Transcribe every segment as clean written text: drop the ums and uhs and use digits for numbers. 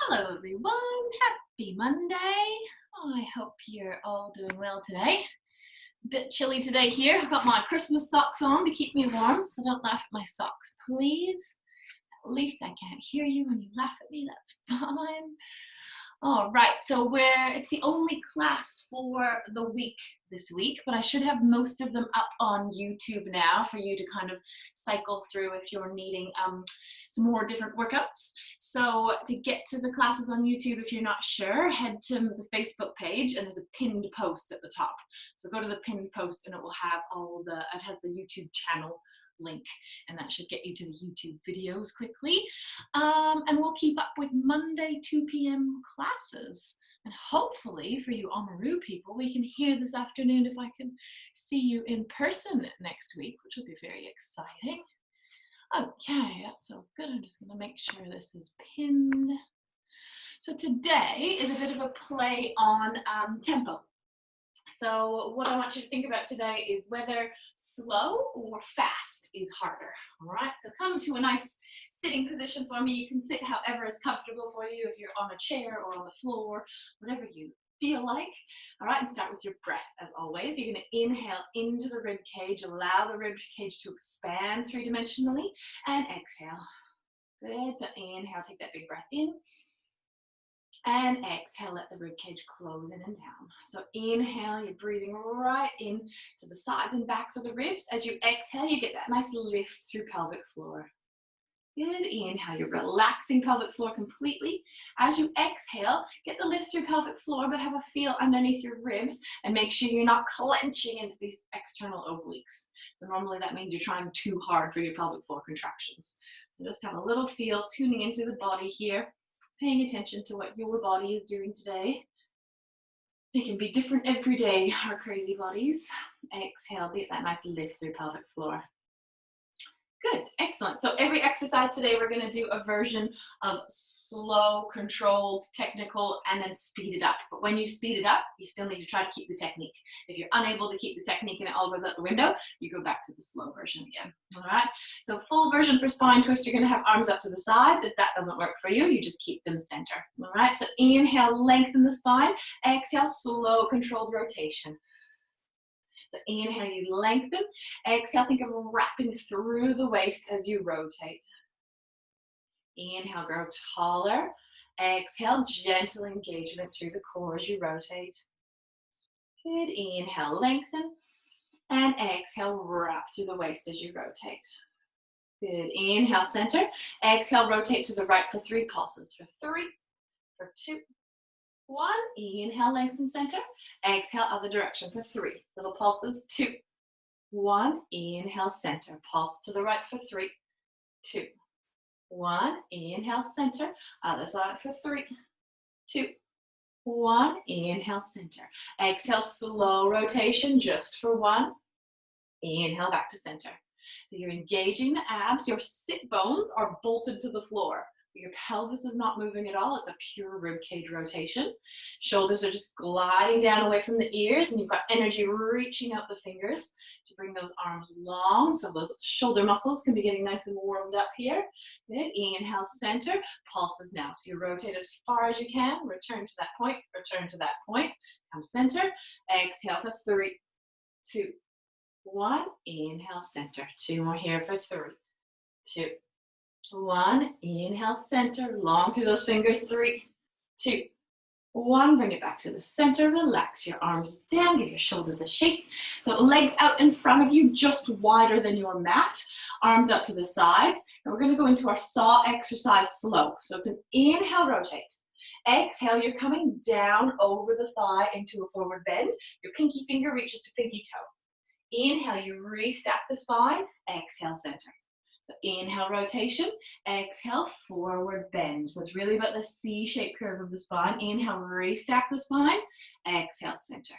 Hello everyone, happy Monday. I hope you're all doing well today. A bit chilly today here. I've got my Christmas socks on to keep me warm, so don't laugh at my socks, please. At least I can't hear you when you laugh at me, that's fine. All right, so it's the only class for the week this week, but I should have most of them up on YouTube now for you to kind of cycle through if you're needing some more different workouts. So to get to the classes on YouTube, if you're not sure, head to the Facebook page and there's a pinned post at the top. So go to the pinned post and it will have it has the YouTube channel link, and that should get you to the YouTube videos quickly. And we'll keep up with Monday 2 p.m. classes. And hopefully for you Oamaru people, we can hear this afternoon if I can see you in person next week, which will be very exciting. Okay, that's all good. I'm just gonna make sure this is pinned. So today is a bit of a play on tempo. So what I want you to think about today is whether slow or fast is harder. All right, so come to a nice sitting position for me. You can sit however is comfortable for you, if you're on a chair or on the floor, whatever you feel like. All right, and start with your breath as always. You're going to inhale into the rib cage, allow the rib cage to expand three-dimensionally, and exhale. Good, so inhale, take that big breath in. And exhale, let the rib cage close in and down. So inhale, you're breathing right in to the sides and backs of the ribs. As you exhale, you get that nice lift through pelvic floor. Good, inhale, you're relaxing pelvic floor completely. As you exhale, get the lift through pelvic floor, but have a feel underneath your ribs and make sure you're not clenching into these external obliques. So normally that means you're trying too hard for your pelvic floor contractions. So just have a little feel, tuning into the body here. Paying attention to what your body is doing today. It can be different every day, our crazy bodies. Exhale, get that nice lift through pelvic floor. Good, excellent. So every exercise today, we're going to do a version of slow, controlled, technical, and then speed it up. But when you speed it up, you still need to try to keep the technique. If you're unable to keep the technique and it all goes out the window, you go back to the slow version again. All right. So full version for spine twist, you're going to have arms up to the sides. If that doesn't work for you, you just keep them center. All right. So inhale, lengthen the spine. Exhale, slow, controlled rotation. So inhale, you lengthen. Exhale, think of wrapping through the waist as you rotate. Inhale, grow taller. Exhale, gentle engagement through the core as you rotate. Good, inhale, lengthen. And exhale, wrap through the waist as you rotate. Good, inhale, center. Exhale, rotate to the right for 3 pulses. For 3, for 2, 1, inhale, lengthen center. Exhale, other direction for 3. Little pulses, 2, 1, inhale, center. Pulse to the right for 3, 2, 1, inhale, center. Other side for 3, 2, 1, inhale, center. Exhale, slow rotation just for 1. Inhale, back to center. So you're engaging the abs. Your sit bones are bolted to the floor. Your pelvis is not moving at all. It's a pure rib cage rotation. Shoulders are just gliding down away from the ears, and you've got energy reaching out the fingers to bring those arms long, so those shoulder muscles can be getting nice and warmed up here. Good. Inhale, center. Pulses now. So you rotate as far as you can. Return to that point. Return to that point. Come center. Exhale for 3, 2, 1. Inhale, center. 2 more here for 3, 2, 1, inhale, center, long through those fingers, 3, 2, 1, bring it back to the center, relax your arms down, give your shoulders a shake. So legs out in front of you, just wider than your mat, arms out to the sides. And we're gonna go into our saw exercise slow. So it's an inhale, rotate. Exhale, you're coming down over the thigh into a forward bend. Your pinky finger reaches to pinky toe. Inhale, you restack the spine, exhale, center. So inhale, rotation. Exhale, forward bend. So it's really about the C-shaped curve of the spine. Inhale, restack the spine. Exhale, center.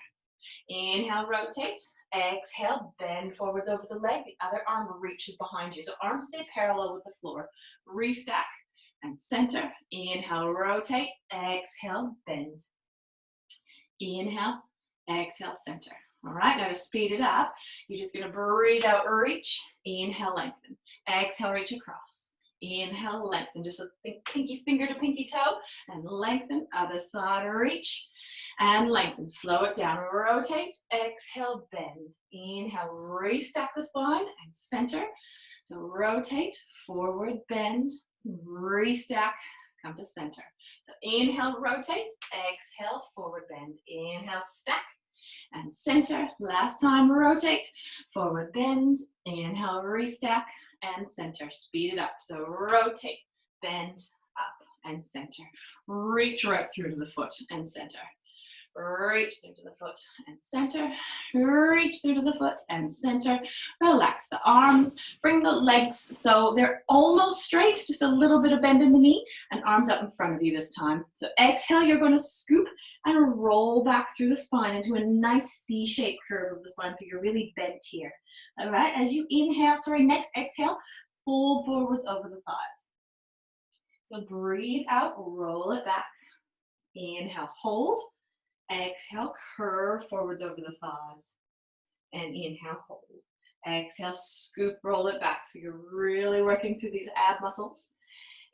Inhale, rotate. Exhale, bend forwards over the leg. The other arm reaches behind you. So arms stay parallel with the floor. Restack and center. Inhale, rotate. Exhale, bend. Inhale, exhale, center. All right, now to speed it up, you're just gonna breathe out, reach. Inhale, lengthen. Exhale, reach across. Inhale, lengthen, just a pinky finger to pinky toe, and lengthen, other side, reach, and lengthen, slow it down, rotate, exhale, bend, inhale, restack the spine, and center, so rotate, forward, bend, restack, come to center. So inhale, rotate, exhale, forward bend, inhale, stack, and center. Last time, rotate, forward bend, inhale, restack, and center. Speed it up. So rotate, bend, up, and center. Reach right through to the foot and center. Reach through to the foot and center. Reach through to the foot and center. Relax the arms. Bring the legs so they're almost straight. Just a little bit of bend in the knee and arms up in front of you this time. So exhale, you're going to scoop and roll back through the spine into a nice C-shaped curve of the spine so you're really bent here. All right, as you inhale, next exhale, fold forwards over the thighs. So breathe out, roll it back. Inhale, hold. Exhale, curve forwards over the thighs. And inhale, hold. Exhale, scoop, roll it back. So you're really working through these ab muscles.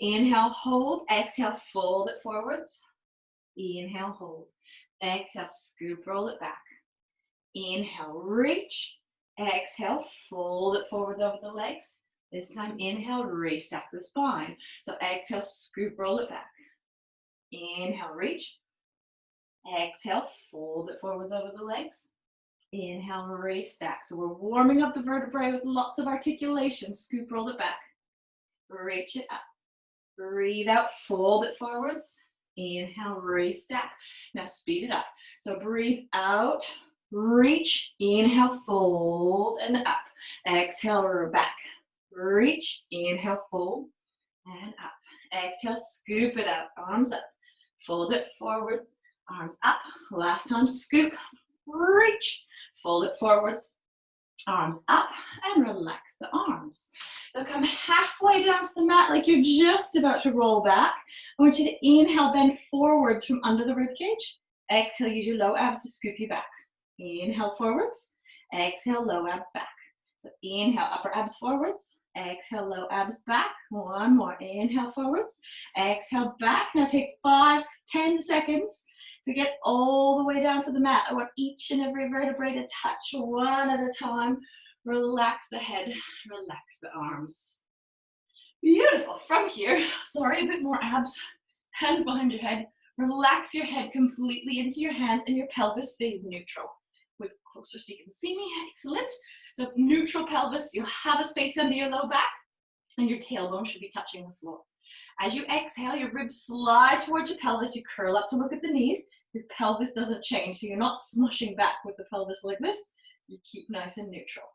Inhale, hold. Exhale, fold it forwards. Inhale, hold. Exhale, scoop, roll it back. Inhale, reach. Exhale, fold it forwards over the legs. This time, inhale, restack the spine. So exhale, scoop, roll it back. Inhale, reach. Exhale, fold it forwards over the legs. Inhale, restack. So we're warming up the vertebrae with lots of articulation. Scoop, roll it back. Reach it up. Breathe out, fold it forwards. Inhale, restack. Now speed it up. So breathe out, reach, inhale, fold, and up. Exhale, back. Reach, inhale, fold, and up. Exhale, scoop it up, arms up. Fold it forward, arms up. Last time, scoop, reach, fold it forwards, arms up, and relax the arms. So come halfway down to the mat like you're just about to roll back. I want you to inhale, bend forwards from under the rib cage. Exhale, use your low abs to scoop you back. Inhale forwards, exhale, low abs back. So inhale, upper abs forwards, exhale, low abs back. One more, inhale forwards, exhale back. Now take 5-10 seconds to get all the way down to the mat. I want each and every vertebrae to touch one at a time. Relax the head, relax the arms. Beautiful. From here, sorry, a bit more abs. Hands behind your head. Relax your head completely into your hands and your pelvis stays neutral. Move closer so you can see me. Excellent. So neutral pelvis, you'll have a space under your low back and your tailbone should be touching the floor. As you exhale, your ribs slide towards your pelvis. You curl up to look at the knees. Your pelvis doesn't change, so you're not smushing back with the pelvis like this. You keep nice and neutral.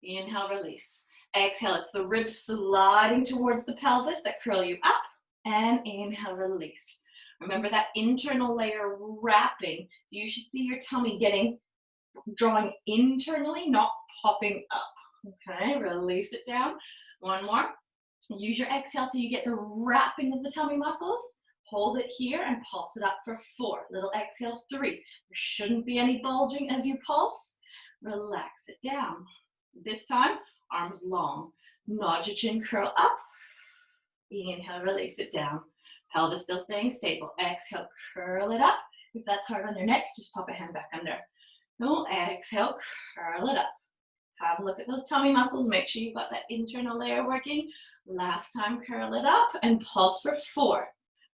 Inhale, release. Exhale, it's the ribs sliding towards the pelvis that curl you up. And inhale, release. Remember that internal layer wrapping. So you should see your tummy drawing internally, not popping up. Okay, release it down. One more. Use your exhale so you get the wrapping of the tummy muscles. Hold it here and pulse it up for 4. Little exhales, 3. There shouldn't be any bulging as you pulse. Relax it down. This time, arms long. Nod your chin, curl up. Inhale, release it down. Pelvis still staying stable. Exhale, curl it up. If that's hard on your neck, just pop a hand back under. No, exhale, curl it up. Have a look at those tummy muscles. Make sure you've got that internal layer working. Last time, curl it up and pulse for 4.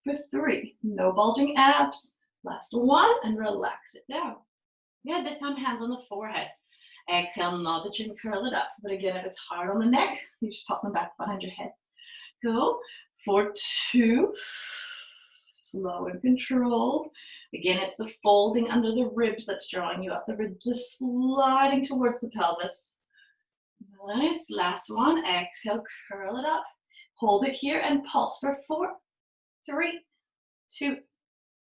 For 3, no bulging abs. Last 1 and relax it down. Yeah, this time hands on the forehead. Exhale, nod the chin, curl it up. But again, if it's hard on the neck, you just pop them back behind your head. Go for 2. Slow and controlled. Again, it's the folding under the ribs that's drawing you up. The ribs are sliding towards the pelvis. Nice. Last one. Exhale, curl it up. Hold it here and pulse for 4, 3, 2,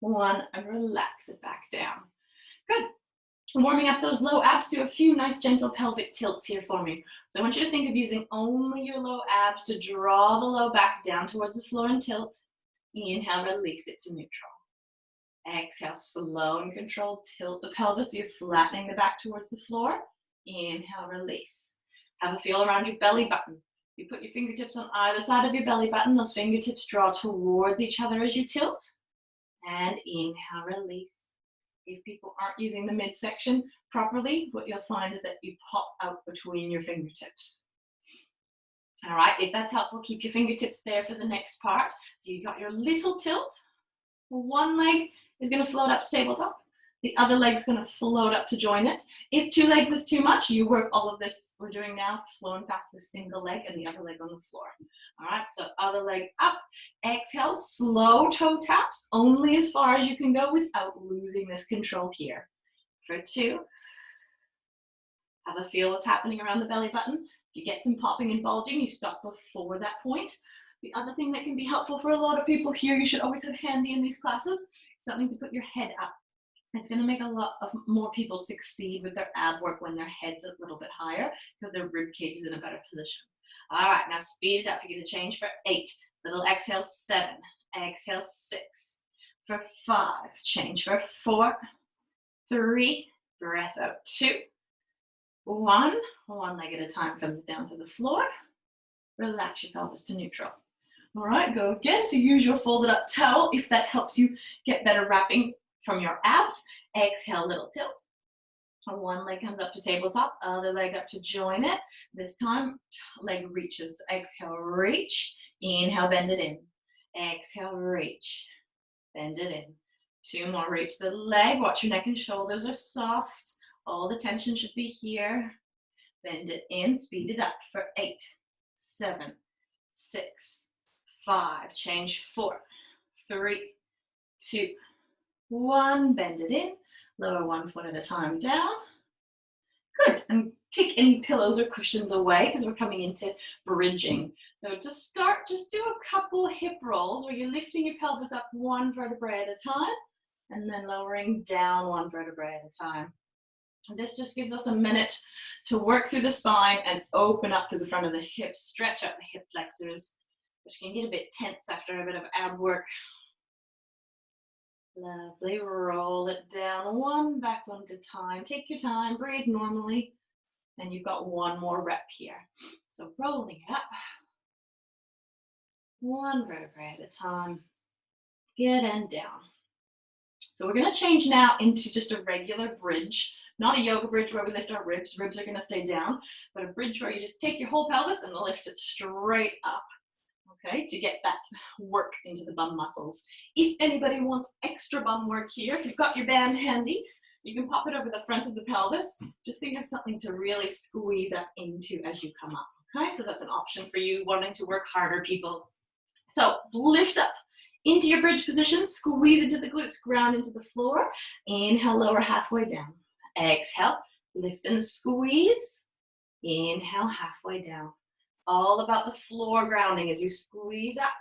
1, and relax it back down. Good. Warming up those low abs, do a few nice gentle pelvic tilts here for me. So I want you to think of using only your low abs to draw the low back down towards the floor and tilt. Inhale, release it to neutral. Exhale, slow and controlled, tilt the pelvis so you're flattening the back towards the floor. Inhale, release. Have a feel around your belly button. You put your fingertips on either side of your belly button. Those fingertips draw towards each other as you tilt. And inhale, release. If people aren't using the midsection properly, what you'll find is that you pop out between your fingertips. All right, if that's helpful, keep your fingertips there for the next part. So you got your little tilt. One leg is going to float up to tabletop. The other leg's going to float up to join it. If 2 legs is too much, you work all of this we're doing now, slow and fast with single leg and the other leg on the floor. All right, so other leg up. Exhale, slow toe taps, only as far as you can go without losing this control here. For 2. Have a feel what's happening around the belly button. If you get some popping and bulging, you stop before that point. The other thing that can be helpful for a lot of people here, you should always have handy in these classes, something to put your head up. It's going to make a lot of more people succeed with their ab work when their head's a little bit higher because their rib cage is in a better position. All right, now speed it up. You're going to change for 8. Little exhale, 7. Exhale, 6. For 5. Change for 4. 3. Breath out. 2. 1. One leg at a time comes down to the floor. Relax your pelvis to neutral. All right, go again. So use your folded up towel if that helps you get better wrapping from your abs. Exhale, little tilt. One leg comes up to tabletop, other leg up to join it. This time, leg reaches. So exhale, reach. Inhale, bend it in. Exhale, reach. Bend it in. 2 more, reach the leg. Watch your neck and shoulders are soft. All the tension should be here. Bend it in, speed it up for 8, 7, 6, 5. Change 4, 3, 2, 1, bend it in, lower 1 foot at a time down. Good, and take any pillows or cushions away because we're coming into bridging. So to start, just do a couple hip rolls where you're lifting your pelvis up 1 vertebrae at a time and then lowering down 1 vertebrae at a time. This just gives us a minute to work through the spine and open up through the front of the hips, stretch out the hip flexors, which can get a bit tense after a bit of ab work. Lovely, roll it down 1 back 1 at a time. Take your time, breathe normally, and you've got 1 more rep here. So rolling it up, 1 vertebrae at a time, good and down. So we're going to change now into just a regular bridge, not a yoga bridge where we lift our ribs. Ribs are going to stay down, but a bridge where you just take your whole pelvis and lift it straight up. Okay, to get that work into the bum muscles. If anybody wants extra bum work here, if you've got your band handy, you can pop it over the front of the pelvis, just so you have something to really squeeze up into as you come up. Okay, so that's an option for you wanting to work harder, people. So lift up into your bridge position, squeeze into the glutes, ground into the floor. Inhale, lower halfway down. Exhale, lift and squeeze. Inhale, halfway down. All about the floor grounding as you squeeze up,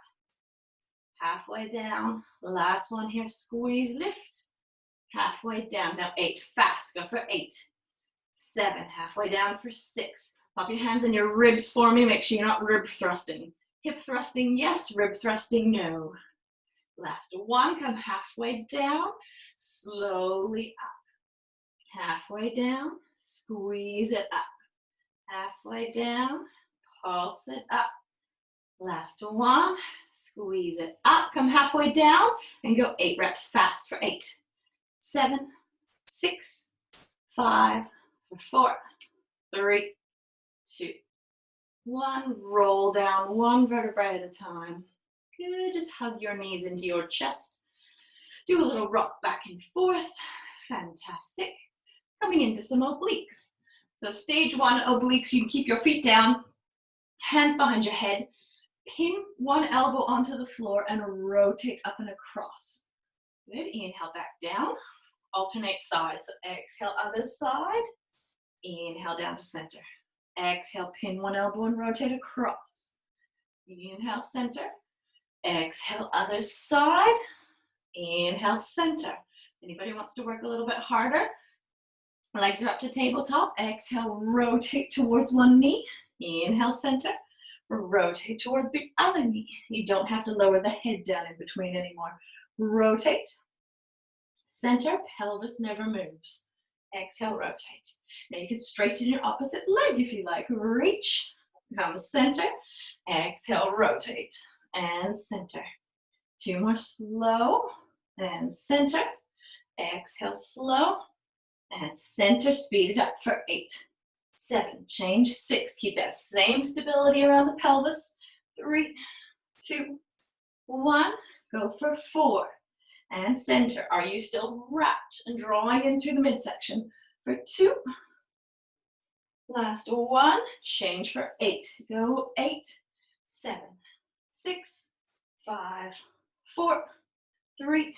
halfway down. Last one here, squeeze, lift, halfway down. Now 8, fast, go for 8, 7, halfway down for 6. Pop your hands in your ribs for me, make sure you're not rib thrusting. Hip thrusting, yes, rib thrusting, no. Last 1, come halfway down, slowly up. Halfway down, squeeze it up. Halfway down, pulse it up. Last 1, squeeze it up, come halfway down and go 8 reps fast for 8, 7, 6, 5, 4, 3, 2, 1. Roll down 1 vertebrae at a time. Good, just hug your knees into your chest. Do a little rock back and forth. Fantastic. Coming into some obliques. So stage 1 obliques, you can keep your feet down, hands behind your head, pin 1 elbow onto the floor and rotate up and across. Good, inhale back down, alternate sides. So exhale, other side, inhale down to center. Exhale, pin 1 elbow and rotate across. Inhale, center. Exhale, other side. Inhale, center. Anybody wants to work a little bit harder? Legs are up to tabletop. Exhale, rotate towards 1 knee. Inhale, center. Rotate towards the other knee. You don't have to lower the head down in between anymore. Rotate. Center, pelvis never moves. Exhale, rotate. Now you can straighten your opposite leg if you like. Reach, Come center, exhale, rotate, and center. 2 more slow, and center, exhale, slow, and center, speed it up for 8, 7, change 6, keep that same stability around the pelvis, 3, 2, 1, go for 4, and center. Are you still wrapped and drawing in through the midsection? For 2, last 1, change for 8, go 8, 7, 6, 5, 4, 3,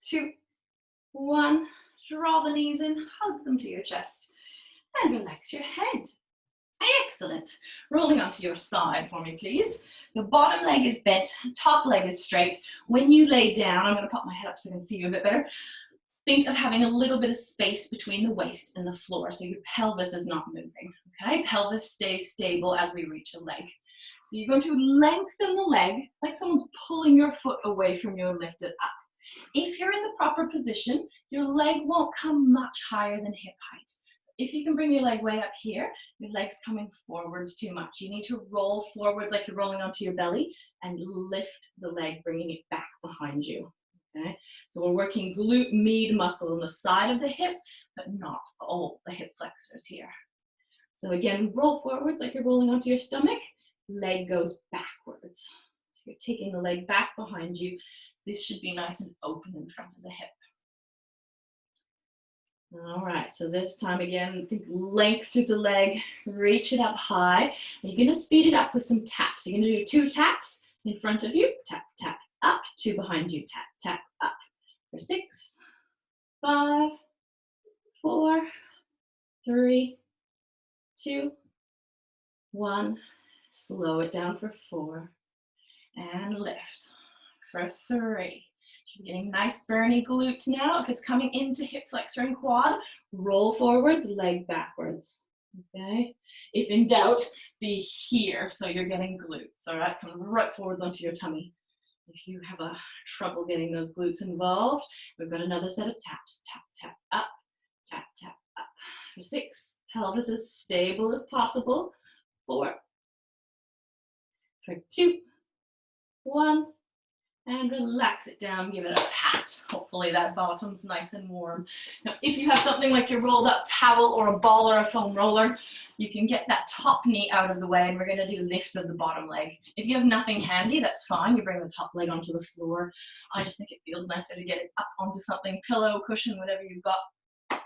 2, 1, draw the knees in, hug them to your chest, and relax your head. Excellent. Rolling onto your side for me, please. So bottom leg is bent, top leg is straight. When you lay down, I'm going to pop my head up so I can see you a bit better. Think of having a little bit of space between the waist and the floor, so your pelvis is not moving, okay? Pelvis stays stable as we reach a leg. So you're going to lengthen the leg like someone's pulling your foot away from you and lift it up. If you're in the proper position, your leg won't come much higher than hip height. If you can bring your leg way up here, your leg's coming forwards too much. You need to roll forwards like you're rolling onto your belly and lift the leg, bringing it back behind you. Okay? So we're working glute med muscle on the side of the hip, but not all the hip flexors here. So again, roll forwards like you're rolling onto your stomach, leg goes backwards. So you're taking the leg back behind you. This should be nice and open in front of the hip. All right, so this time again, think length through the leg, reach it up high. You're going to speed it up with some taps. You're going to do 2 taps in front of you, tap, tap, up, 2 behind you, tap, tap, up. For 6, 5, 4, 3, 2, 1. Slow it down for 4. And lift for 3. You're getting nice burny glute now. If it's coming into hip flexor and quad, roll forwards, leg backwards. Okay? If in doubt, be here so you're getting glutes. All right, come right forwards onto your tummy. If you have a trouble getting those glutes involved, we've got another set of taps. Tap, tap, up, tap, tap, up. For 6, pelvis as stable as possible. 4. For 2, 1. And relax it down, give it a pat. Hopefully that bottom's nice and warm. Now, if you have something like your rolled up towel or a ball or a foam roller, you can get that top knee out of the way, and we're gonna do lifts of the bottom leg. If you have nothing handy, that's fine. You bring the top leg onto the floor. I just think it feels nicer to get it up onto something, pillow, cushion, whatever you've got.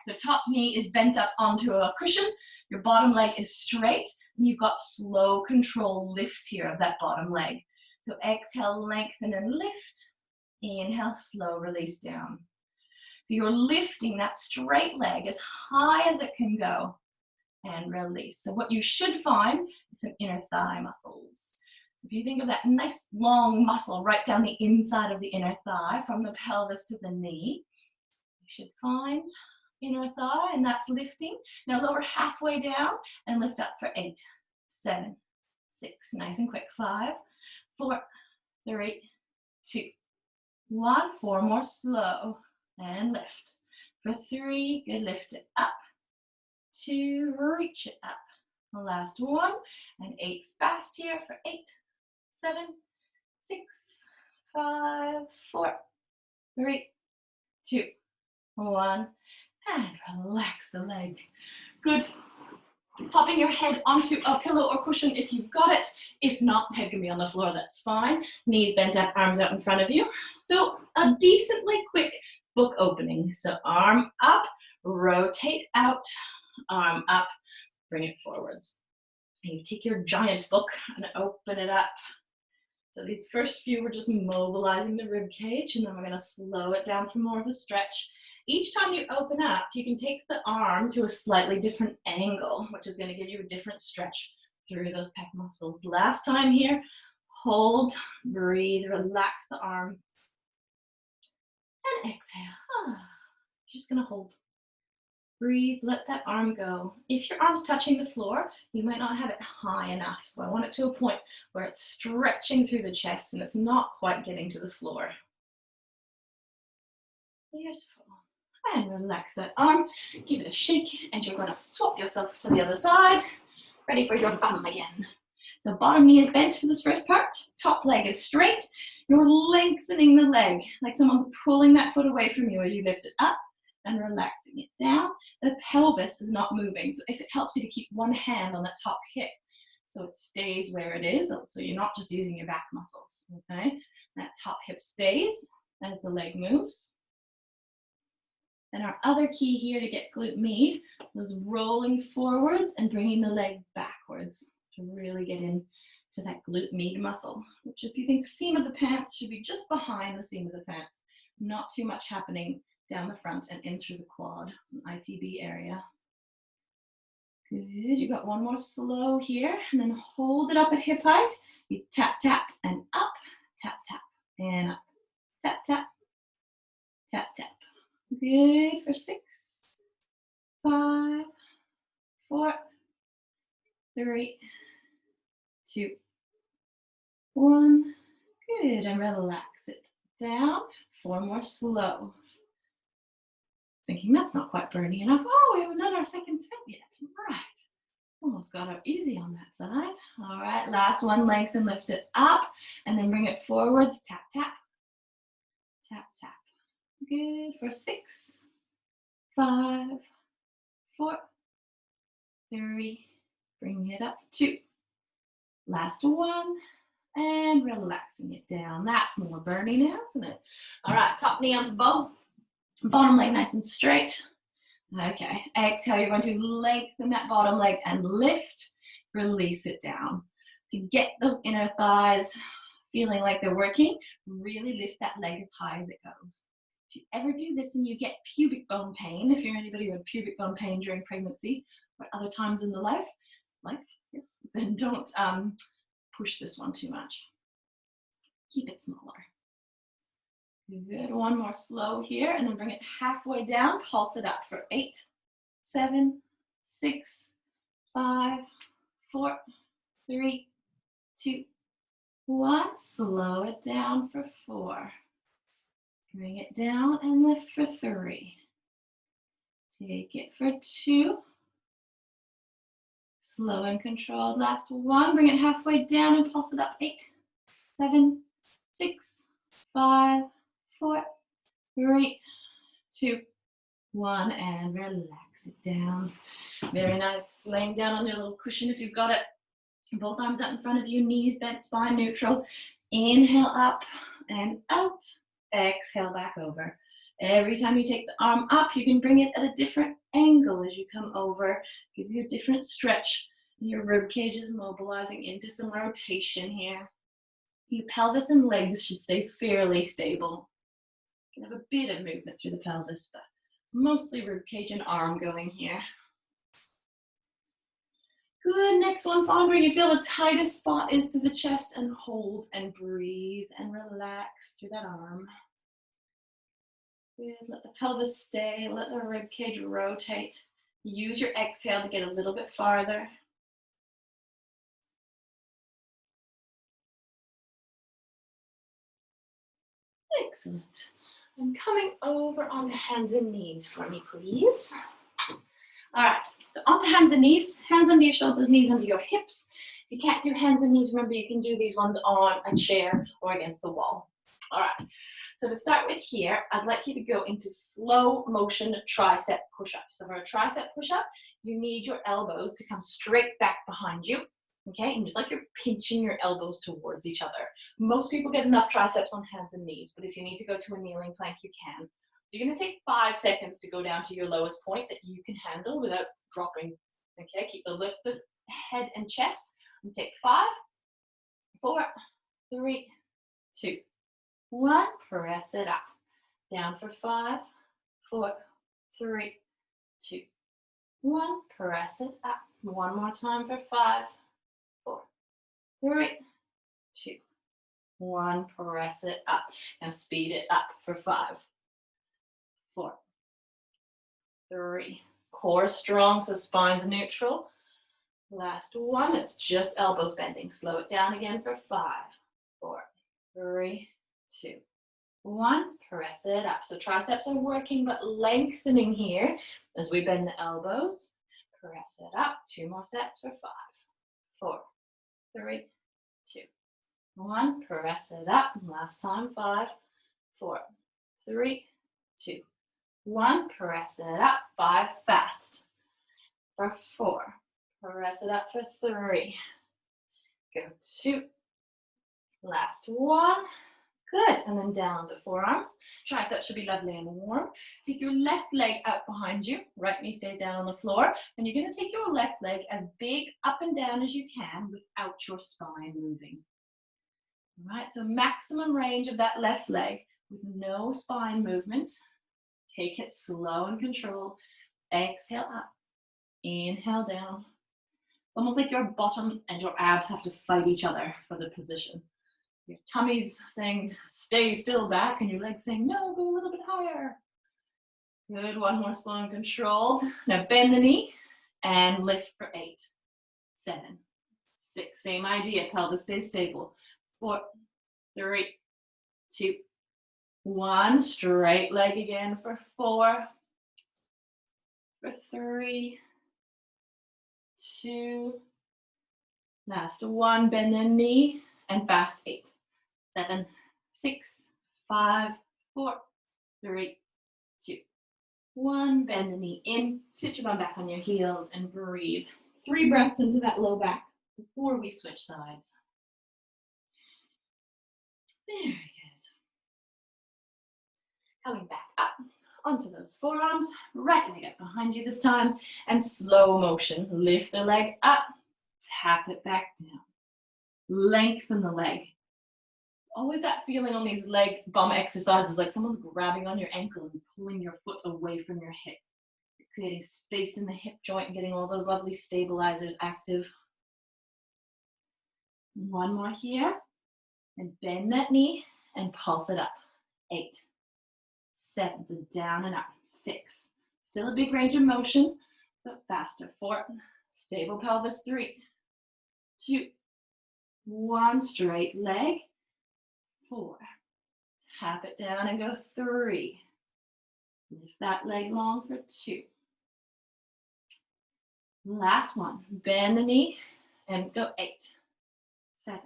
So top knee is bent up onto a cushion. Your bottom leg is straight, and you've got slow control lifts here of that bottom leg. So exhale, lengthen and lift. Inhale, slow release down. So you're lifting that straight leg as high as it can go and release. So what you should find is some inner thigh muscles. So if you think of that nice long muscle right down the inside of the inner thigh from the pelvis to the knee, you should find inner thigh, and that's lifting. Now lower halfway down and lift up for 8, 7, 6, nice and quick, 5, 4, 3, 2, 1. 4 more slow and lift. For 3, good, lift it up. 2, reach it up. The last 1 and 8 fast here for 8, 7, 6, 5, 4, 3, 2, 1, and relax the leg. Good. Popping your head onto a pillow or cushion if you've got it. If not, head can be on the floor, that's fine. Knees bent up, arms out in front of you. So a decently quick book opening. So arm up, rotate out, arm up, bring it forwards. And you take your giant book and open it up. So these first few, we're just mobilizing the rib cage, and then we're going to slow it down for more of a stretch. Each time you open up, you can take the arm to a slightly different angle, which is going to give you a different stretch through those pec muscles. Last time here, hold, breathe, relax the arm, and exhale. Just going to hold. Breathe, let that arm go. If your arm's touching the floor, you might not have it high enough. So I want it to a point where it's stretching through the chest and it's not quite getting to the floor. Beautiful. And relax that arm, give it a shake, and you're going to swap yourself to the other side. Ready for your bum again. So bottom knee is bent for this first part, top leg is straight. You're lengthening the leg, like someone's pulling that foot away from you as you lift it up and relaxing it down. The pelvis is not moving, so if it helps you to keep one hand on that top hip, so it stays where it is, so you're not just using your back muscles, okay? That top hip stays as the leg moves. And our other key here to get glute med was rolling forwards and bringing the leg backwards to really get into that glute med muscle, which if you think seam of the pants should be just behind the seam of the pants, not too much happening down the front and in through the quad, ITB area. Good, you got one more slow here, and then hold it up at hip height. You tap, tap, and up, tap, tap, and up, tap, tap, tap, tap. Good, for 6, 5, 4, 3, 2, 1. Good, and relax it down. 4 more slow. Thinking that's not quite burning enough. Oh, we haven't done our second set yet. Right. Almost got up easy on that side. All right, last one, lengthen, lift it up, and then bring it forwards. Tap, tap, tap, tap. Good, for 6, 5, 4, 3, bring it up, 2. Last one, and relaxing it down. That's more burning now, isn't it? All right, top knee onto bow. Bottom leg nice and straight. Okay, exhale, you're going to lengthen that bottom leg and lift, release it down. To get those inner thighs feeling like they're working, really lift that leg as high as it goes. If you ever do this and you get pubic bone pain, if you're anybody who had pubic bone pain during pregnancy or other times in the life, yes, then don't push this one too much. Keep it smaller. Good, one more slow here, and then bring it halfway down, pulse it up for 8, 7, 6, 5, 4, 3, 2, 1. Slow it down for 4. Bring it down and lift for 3. Take it for 2. Slow and controlled, last 1. Bring it halfway down and pulse it up. 8, 7, 6, 5, 4, 3, 2, 1, and relax it down. Very nice. Laying down on your little cushion if you've got it. Both arms up in front of you, knees bent, spine neutral. Inhale up and out. Exhale back over. Every time you take the arm up, you can bring it at a different angle as you come over. Gives you a different stretch. Your rib cage is mobilizing into some rotation here. Your pelvis and legs should stay fairly stable. You can have a bit of movement through the pelvis, but mostly rib cage and arm going here. Good, next one, find where you feel the tightest spot is to the chest and hold and breathe and relax through that arm. Good, let the pelvis stay, let the rib cage rotate. Use your exhale to get a little bit farther. Excellent. And coming over onto hands and knees for me, please. All right, so onto hands and knees. Hands under your shoulders, knees under your hips. If you can't do hands and knees, remember you can do these ones on a chair or against the wall. All right, so to start with here, I'd like you to go into slow motion tricep push-up. So for a tricep push-up, you need your elbows to come straight back behind you. Okay, and just like you're pinching your elbows towards each other. Most people get enough triceps on hands and knees, but if you need to go to a kneeling plank, you can. You're going to take 5 seconds to go down to your lowest point that you can handle without dropping. Okay, keep the lift of head and chest. And take 5, 4, 3, 2, 1. Press it up. Down for 5, 4, 3, 2, 1. Press it up. One more time for 5, 4, 3, 2, 1. Press it up. Now speed it up for 5, 4, 3. Core strong, so spine's neutral. Last one, it's just elbows bending. Slow it down again for 5, 4, 3, 2, 1. Press it up. So triceps are working, but lengthening here as we bend the elbows. Press it up. 2 more sets for 5, 4, 3, 2, 1. Press it up. Last time. 5, 4, 3, 2, 1. Press it up. 5. Fast. For 4. Press it up for 3. Go 2. Last 1. Good. And then down to forearms. Triceps should be lovely and warm. Take your left leg out behind you. Right knee stays down on the floor. And you're going to take your left leg as big up and down as you can without your spine moving. All right, so maximum range of that left leg with no spine movement. Take it slow and controlled. Exhale up. Inhale down. It's almost like your bottom and your abs have to fight each other for the position. Your tummy's saying, stay still back, and your legs saying, no, go a little bit higher. Good, one more slow and controlled. Now bend the knee and lift for 8, 7, 6. Same idea, pelvis stays stable. 4, 3, 2, 1. Straight leg again for 4, for 3, 2. Last 1, bend the knee and fast. 8, 7, 6, 5, 4, 3, 2, 1. Bend the knee in, sit your bum back on your heels and breathe. 3 breaths into that low back before we switch sides. Very good. Coming back up onto those forearms, right leg up behind you this time, and slow motion. Lift the leg up, tap it back down. Lengthen the leg. Always that feeling on these leg bum exercises, like someone's grabbing on your ankle and pulling your foot away from your hip. You're creating space in the hip joint and getting all those lovely stabilizers active. 1 more here. And bend that knee and pulse it up. 8, 7, so down and up. 6, still a big range of motion, but faster. 4, stable pelvis. 3, 2, 1, straight leg. 4, tap it down and go. 3, lift that leg long for 2. Last one, bend the knee and go. 8, 7,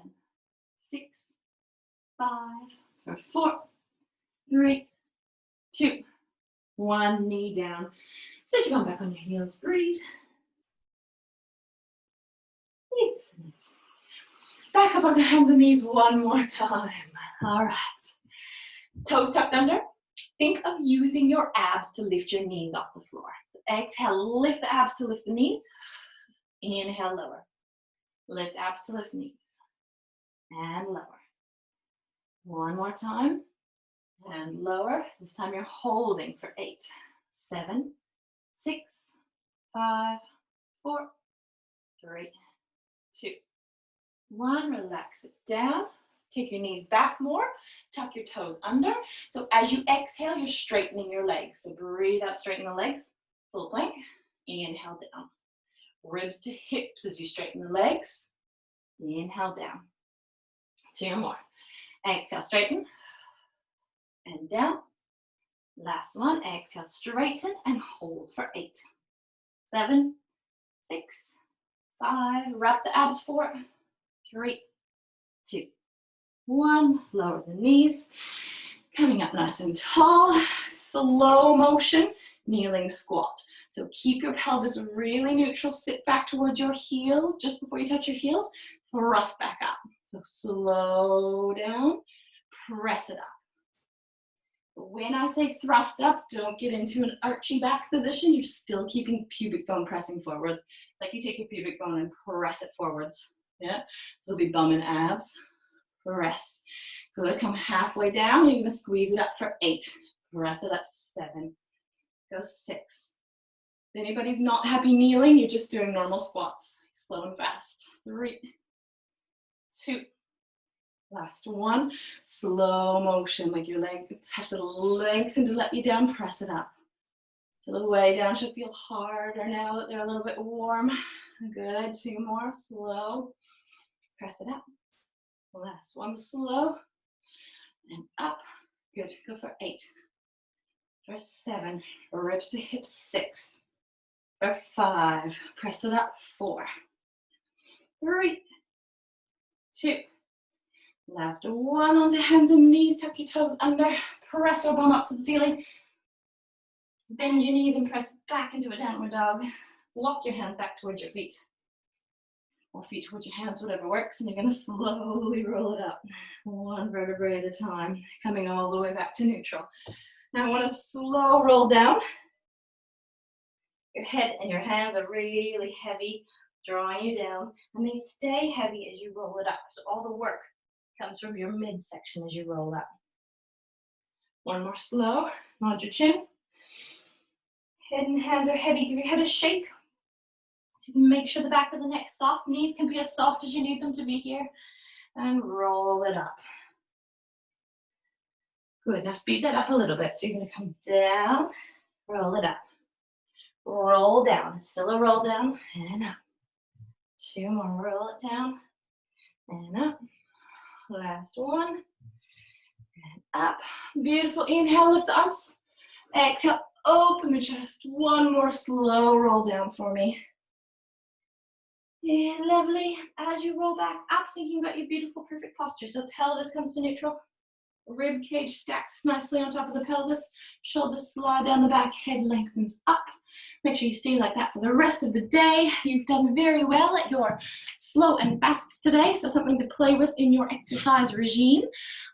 6, 5, for 4, 3, 2, 1. Knee down. Sit your bum back on your heels. Breathe. Excellent. Back up onto hands and knees one more time. All right. Toes tucked under. Think of using your abs to lift your knees off the floor. So exhale, lift the abs to lift the knees. Inhale, lower. Lift abs to lift knees. And lower. 1 more time. And lower. This time you're holding for 8, 7, 6, 5, 4, 3, 2, 1. Relax it down. Take your knees back more. Tuck your toes under. So as you exhale, you're straightening your legs. So breathe out, straighten the legs. Full plank. Inhale down. Ribs to hips as you straighten the legs. Inhale down. 2 more. Exhale, straighten. And down. Last one. Exhale, straighten and hold for 8, 7, 6, 5. Wrap the abs. 4, 3, 2, 1. Lower the knees. Coming up nice and tall. Slow motion. Kneeling squat. So keep your pelvis really neutral. Sit back towards your heels. Just before you touch your heels, thrust back up. So slow down. Press it up. When I say thrust up, don't get into an archy back position. You're still keeping pubic bone pressing forwards. It's like you take your pubic bone and press it forwards. Yeah, so it'll be bum and abs. Press. Good. Come halfway down. You're going to squeeze it up for 8. Press it up. 7. Go 6. If anybody's not happy kneeling, you're just doing normal squats. Slow and fast. 3, 2. Last 1, slow motion, like your legs have to lengthen to let you down. Press it up. So the way down should feel harder now that they're a little bit warm. Good, 2 more, slow. Press it up. Last 1, slow. And up. Good, go for 8. For 7, ribs to hips. 6. For 5, press it up. 4, 3, 2. Last one, onto hands and knees, tuck your toes under, press your bum up to the ceiling. Bend your knees and press back into a downward dog. Walk your hands back towards your feet. Or feet towards your hands, whatever works, and you're going to slowly roll it up, one vertebrae at a time, coming all the way back to neutral. Now I want to slow roll down. Your head and your hands are really heavy, drawing you down, and they stay heavy as you roll it up. So all the work comes from your midsection as you roll up. One more slow, nod your chin. Head and hands are heavy, give your head a shake. So you can make sure the back of the neck's soft. Knees can be as soft as you need them to be here. And roll it up. Good, now speed that up a little bit. So you're gonna come down, roll it up. Roll down, it's still a roll down, and up. 2 more, roll it down, and up. Last one, and up. Beautiful, inhale, lift the arms. Exhale, open the chest. One more slow roll down for me. And lovely, as you roll back up, thinking about your beautiful, perfect posture. So pelvis comes to neutral. Rib cage stacks nicely on top of the pelvis. Shoulders slide down the back, head lengthens up. Make sure you stay like that for the rest of the day. You've done very well at your slow and fasts today, so something to play with in your exercise regime.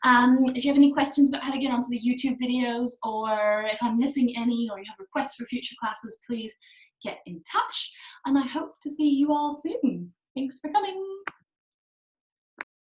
If you have any questions about how to get onto the YouTube videos, or if I'm missing any, or you have requests for future classes, please get in touch. And I hope to see you all soon. Thanks for coming.